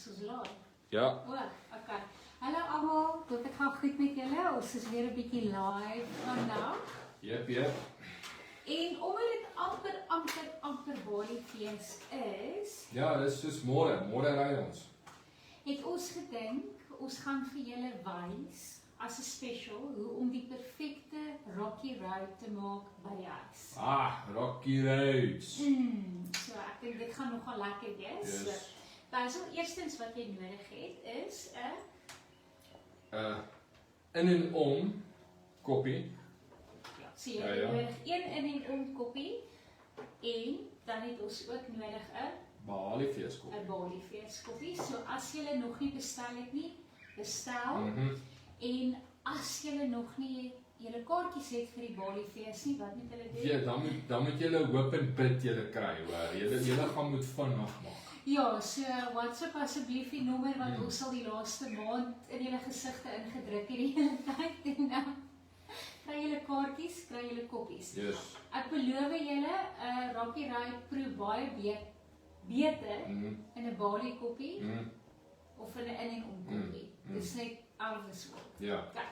Soos laai. Ja. Okay. Hallo almal, tot ek gaan goed met julle. Ons is weer 'n bietjie live vandag. Jep. En omdat dit amper Baliefees is, Ja, dis soos môre. Môre ry ons. het ons gedink, ons gaan vir julle wys, as 'n special, hoe om die perfekte Rocky Road te maak by die huis. Rocky Roads. So ek dink dit gaan nogal lekker wees. Yes. So, eerstens wat jy nodig het, is 'n In en om koppie. So jy het nodig een in en om koppie en dan het ons ook nodig 'n Baliefees koppie. Baliefees koppie. So as jy nog nie bestel het nie, bestel. En as jy nog nie julle kaartjies het vir die Baliefees nie, wat moet hulle doen? Ja, dan moet julle hoop en bid julle kry, hoor. Julle gaan moet vinnig maak. Ja, so WhatsApp asseblief die nommer want ons sal die laaste maand in julle gesigte ingedruk het die hele tyd en dan kry julle kaartjies, kry julle koppies. Yes. Ek beloof julle, Rocky Road proe baie beter in 'n Bali koppie of in 'n in en om koppie. Dis net out of this world. Ja. Okay.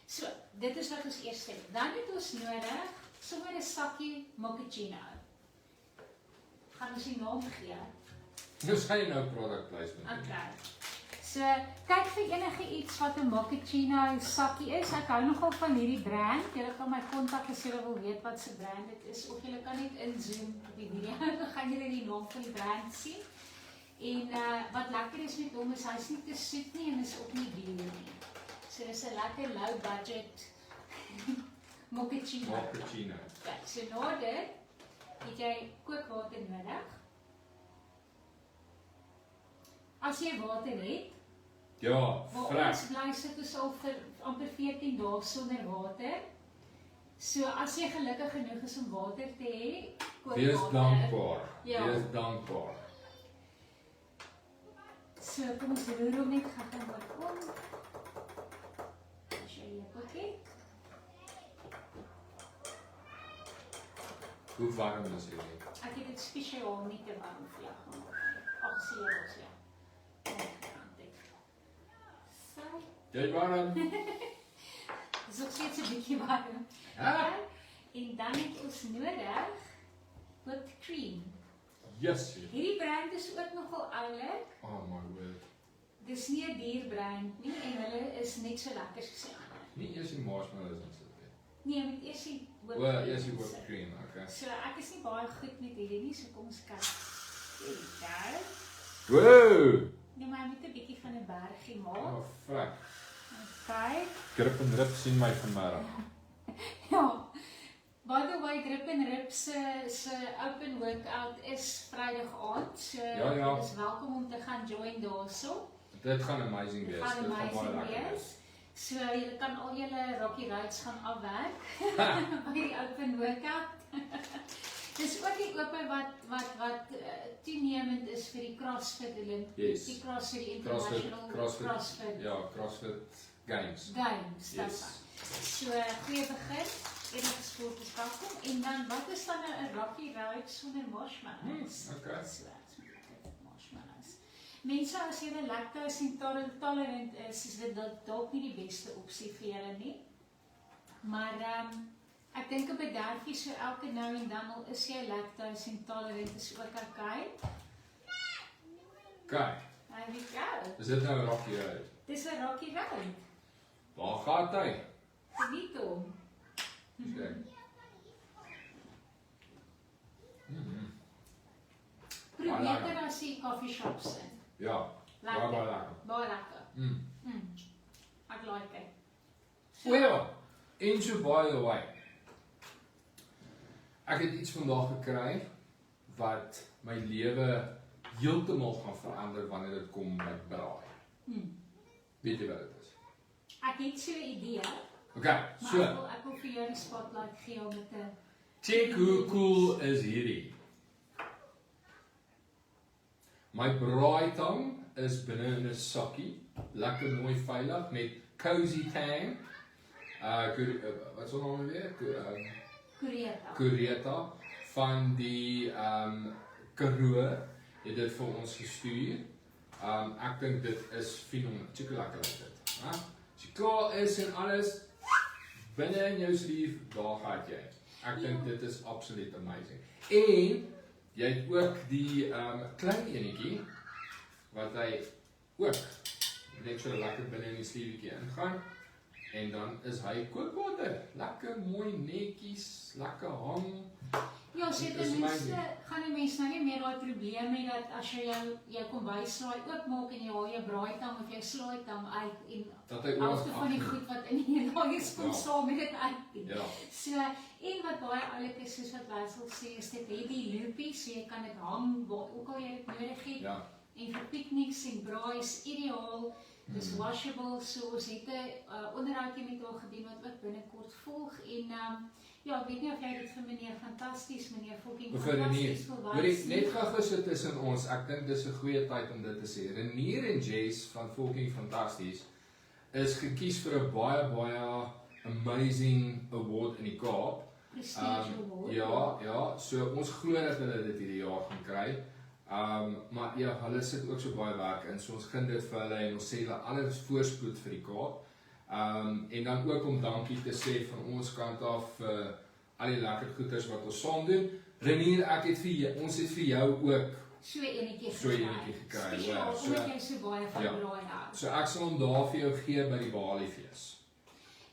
So, dit is wat ons eers het. Dan het ons nodig sommer 'n sakkie mochaccino. Gaan ons die naam gee? Dus ga jy nou product placement doen. Okay. So, kyk vir enige iets wat 'n mochaccino sakkie is. Ek hou nogal van hierdie brand. Julle kan my kontak as julle wil weet wat se brand dit is of julle kan net inzoom op die video. Dan gaan julle die naam van die brand sien. En wat lekker is met hom is hy's nie te soet nie en is ook nie duur nie. So dis 'n lekker low budget mochaccino. Mochaccino. Ja, so na dit het jy kookwater nodig. As jy water het, Ja, waar ons bly sit ons al vir amper 14 dae sonder water. So as jy gelukkig genoeg is om water te hê, kook Wees water. dankbaar. Ja. Wees dankbaar. So kom ons roer hom net gou maar om. As jy okay. Hoe warm is dit? Ek het dit spesiaal nie te warm vir jou gemaak. Ag, sien jy ons ja. Jy het warm? Dis ook steeds 'n bietjie warm. Ja. En dan het ons nodig whipped cream. Yes. Hierdie brand is ook nogal oulik. Oh my word. Dis nie 'n duur brand nie en hulle is net so lekker soos die ander. Nie eers die marshmallows in sit nie. Nee, met eers die Eers die whipped cream, okay. So ek is nie baie goed met hierdie nie, so kom ons kyk. Daar. Wow! Nee, maar jy moet 'n bietjie van 'n bergie maak. Oh, fuck. Kyk. Grip en rip sien my vanmiddag. Ja. By the way, Grip en Rip se open workout is Vrydag aand. So Ja. is welkom om te gaan join daarso. Dit gaan amazing wees. Dit gaan baie amazing lekker wees. So julle kan al julle Rocky Roads gaan afwerk by die open workout. Dis ook die open wat toenemend is vir die CrossFit Yes. die CrossFit International CrossFit. Ja, CrossFit Games. Yes. So goeie begin. Enige sport is welkom. En dan wat is dan nou 'n Rocky Road sonder marshmallows? Okay. So marshmallows. Mense as jy lactose intolerant is dit dalk nie die beste opsie vir julle nie. Maar ek dink 'n bederfie so elke nou en dan al is jy lactose intolerant is ook okay. Okay. There we go. Is dit nou 'n Rocky Road? Dis 'n Rocky Road. Waar gaan hy? Geniet hom. Okay. Probeer dit as die coffee shops in. Ja. Lekker. Baie lekker. Baie lekker. Ek like dit. Well, into by the way. Ek het iets vandag gekry wat my lewe heeltemal gaan verander wanneer dit kom by braai. Weet jy wat dit is? Ek het so 'n idee. Okay, so. Maar ek wil vir jou die spotlight gee om dit te Check hoe cool is hierdie. My braaitang is binne in 'n sakkie, lekker mooi veilig met Cozy Tang. Wat is hom weer? Kureta van die Karoo het dit vir ons gestuur. Ek dink dit is fenomenaal. Seker lekker is dit. As jy klaar is en alles binne in jou sleeve, daar gaan jy. Ek dink dit is absoluut amazing. En jy het ook die klein enetjie wat hy ook net so lekker binne in die sleevetjie ingaan. En dan is hy kookwater. Lekker mooi netjies, lekker hang. Ja, so ten minste gaan die mens nou nie meer daai probleem hê dat as jy jou kombuisslaai oopmaak en jy haal jou braaitang of jou slaaitang uit en dat hy helfte van die goed wat in die laai is kom saam met dit uit. Ja. So, en wat baie oulik is, soos wat Wessel sê, is dit het die loopie, so jy kan dit hang waar ook al jy dit nodig het. Ja. En vir picknicks en braai is ideaal. Dis washable, so ons het 'n onderhoudjie met haar gedoen wat ook binnekort volg en ja, ek weet nie of jy dit vir meneer Fantasties, meneer Fokking Fantasties wil wys. Net gou sit tussen ons, ek dink dis 'n goeie tyd om dit te sê. Renier en Jess van Fokking Fantasties is gekies vir 'n baie amazing award in die Kaap. Prestige award. Ja, so ons glo dat hulle dit hierdie jaar gaan kry. Maar ja, hulle sit ook so baie werk in, so ons gun dit vir hulle en ons sê hulle alles voorspoed vir die Kaap. En dan ook om dankie te sê van ons kant af vir al die lekker goeders wat ons saam doen. Renier, ons het vir jou ook so enetjie gekry. Spesiaal omdat jy so baie van braai hou. So ek sal hom daar vir jou gee by die Baliefees.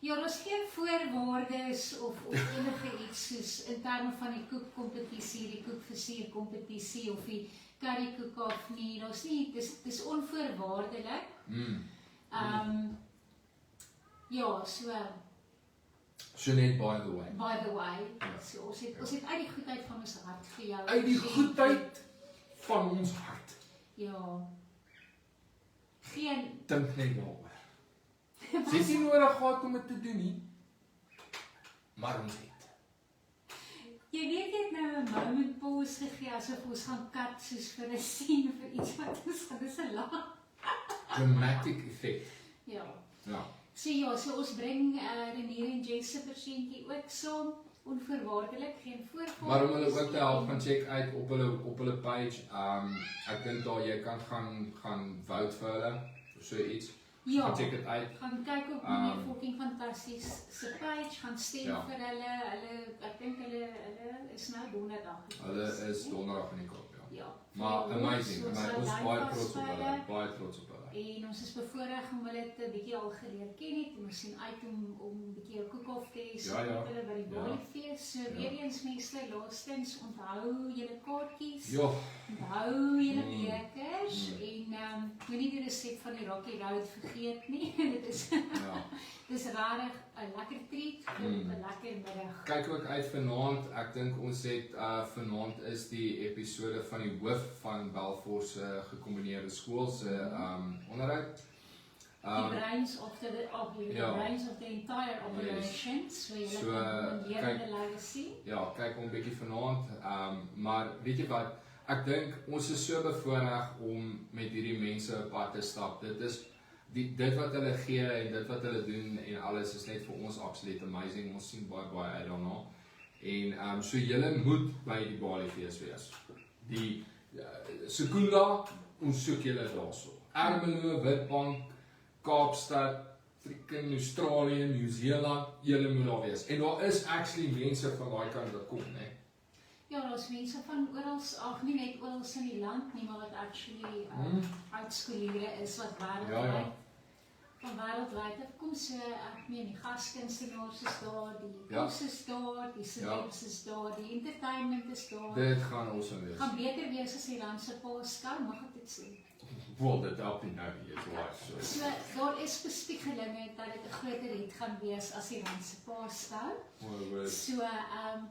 Ja, daar is geen voorwaardes of enige iets soos in terme van die koekkompetisie, die koekversier kompetisie of die currykoek of nie. Daar's nie, dis onvoorwaardelik. Ja, So net by the way. By the way, so ons het uit die goedheid van ons hart vir jou. Uit die goedheid van ons hart. Ja. Geen dink net daaroor. Dis nie nodig gehad om dit te doen nie. Maar ons het. Jy weet jy het nou 'n moment pause gegee asof ons gaan kat soos vir 'n scene vir iets wat ons gaan dis 'n lag. Dramatic effect. Ja. Ja. So ons bring Renier en Jess se persentjie ook saam, onvoorwaardelik, geen voorwaardes. Maar om hulle ook te help, gaan check uit op hulle page. Ek dink daar jy kan gaan vote vir hulle of so iets. Ja, gaan check dit uit. Gaan kyk op meneer Fokking Fantasties se page, gaan stem vir hulle. Ek dink hulle is nou donderdag. Hulle is donderdag in die Kaap, ja. Ja. Maar amazing, ons is baie trots op hulle, En ons is bevoorreg om hulle te bietjie al geleer ken het en ons sien uit om 'n bietjie 'n cook-off te hê met hulle by die Baliefees. So weer eens mense, laastens onthou julle kaartjies. Ja. Onthou julle bekers en moenie die resep van die Rocky Road vergeet nie. Dit is dis regtig 'n lekker treat vir 'n lekker middag. Kyk ook uit vanaand. Ek dink ons het vanaand is die episode van die hoof van Belfort se gekombineerde skool se onderhoud. The brains of the entire operation. So jy kan leerende lywe sien. Ja, kyk hom bietjie vanaand. Maar weet jy wat? Ek dink ons is so bevoorreg om met hierdie mense op pad te stap. Dit is dit wat hulle gee en dit wat hulle doen en alles is net vir ons absoluut amazing. Ons sien baie uit daarna. En so julle moet by die Baliefees wees. Die Sekunda, ons soek julle daarso. Ermelo, Witbank, Kaapstad, freaking Australië, Nieu-Seeland, julle moet daar wees. En daar is actually mense van daai kant wat kom, né? Ja, daar's mense van oral, nie net oral in die land nie, maar wat actually uitskooliere is wat wêreldwyd van wêreldwyd kom. So ek meen die gaskunstenaars is daar, die kos is daar, die celebs is daar, die entertainment is daar. Dit gaan awesome wees. Gaan beter wees as die land se Paaskou, mag ek dit sê? Wel, dit help nie nou nie, is live. So daar is bespiegelinge dat dit 'n groter hit gaan wees as die land se Paaskou. So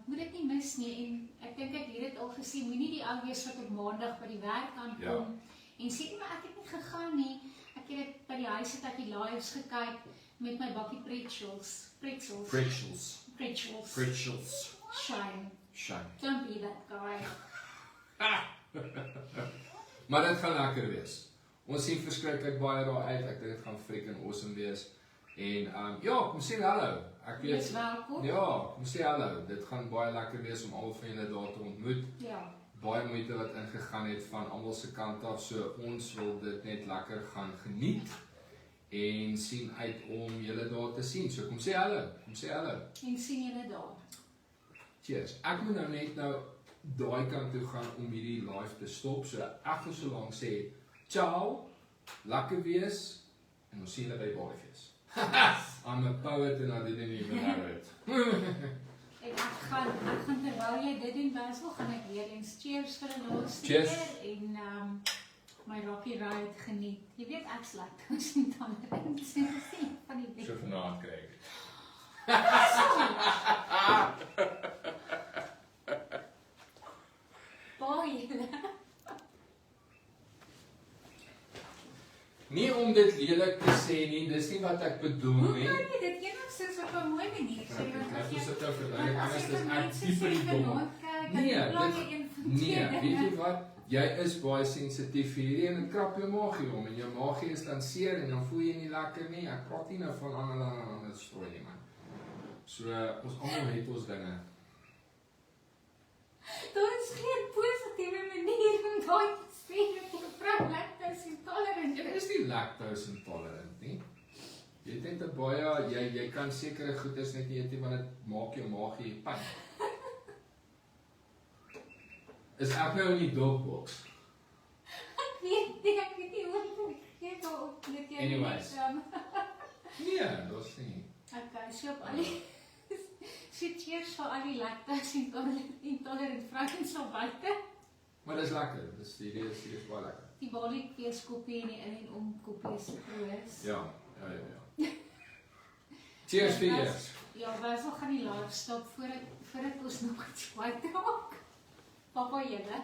moet dit nie mis nie en ek dink ek het dit al gesien, moenie die ou wees wat op maandag by die werk aankom en sê maar ek het nie gegaan nie. Ek het dit by die huis het ek die lives gekyk met my bakkie pretzels. Shame. Don't be that guy. Maar dit gaan lekker wees. Ons sien verskriklik baie daar uit. Ek dink dit gaan freaking awesome wees. En kom sê hallo. Ek weet. Welkom. Ja, kom sê hallo. Dit gaan baie lekker wees om al van julle daar te ontmoet. Ja. baie moeite wat ingegaan het van almal se kant af, so ons wil dit net lekker gaan geniet en sien uit om julle daar te sien. So kom sê hallo. En sien julle daar. Cheers. Ek moet nou net daai kant toe gaan om hierdie live te stop. So ek gaan so lank sê ciao, lekker wees en ons sien julle by Baaiefees. I'm a poet and I didn't even know it. En ek gaan terwyl jy dit doen, Basil, gaan ek weer eens cheers vir 'n laaste Cheers. keer en my Rocky Ride geniet. Jy weet ek's laktose intolerant, so sien van die So vanaand kry ek. baie. Nie om dit lelik te sê nie, dis nie wat ek bedoel Hoe nie. kan jy dit enigstens op 'n mooi manier sê? Ek moet dit nou verduidelik, Want as anders jy is vir ek mense dieper sê die dom. genot kyk, dan Nee, plaas dit- jy een van Nee, twee weet jy dinge. wat? Jy is baie sensitief vir hierdie en dit krap jou maagie om en jou maagie is dan seer en dan voel jy nie lekker nie. Ek praat nie nou van ander strooi nie man. So ons almal het ons dinge. Daar is geen positiewe manier om daai te sê dat 'n vrou laktose intolerant Jy is. is nie lactose intolerant nie. Jy het net 'n baie jy kan sekere goeders net nie eet nie want dit maak jou maagie pyn. Is ek nou in die dogbox? Ek weet nie hoe om te gee daarop net jy Anyways. net, Nee, dis nie. Okay, so op al die cheers vir al die laktose intolerant vrouens so buite. Maar dis lekker. Dis hierdie is baie lekker. Die balik feeskoppie en die in en om koppies groot. Ja. Cheers vir eers. Ja, Basil gaan die live stop voordat ons nog iets kwyt raak. Papa julle.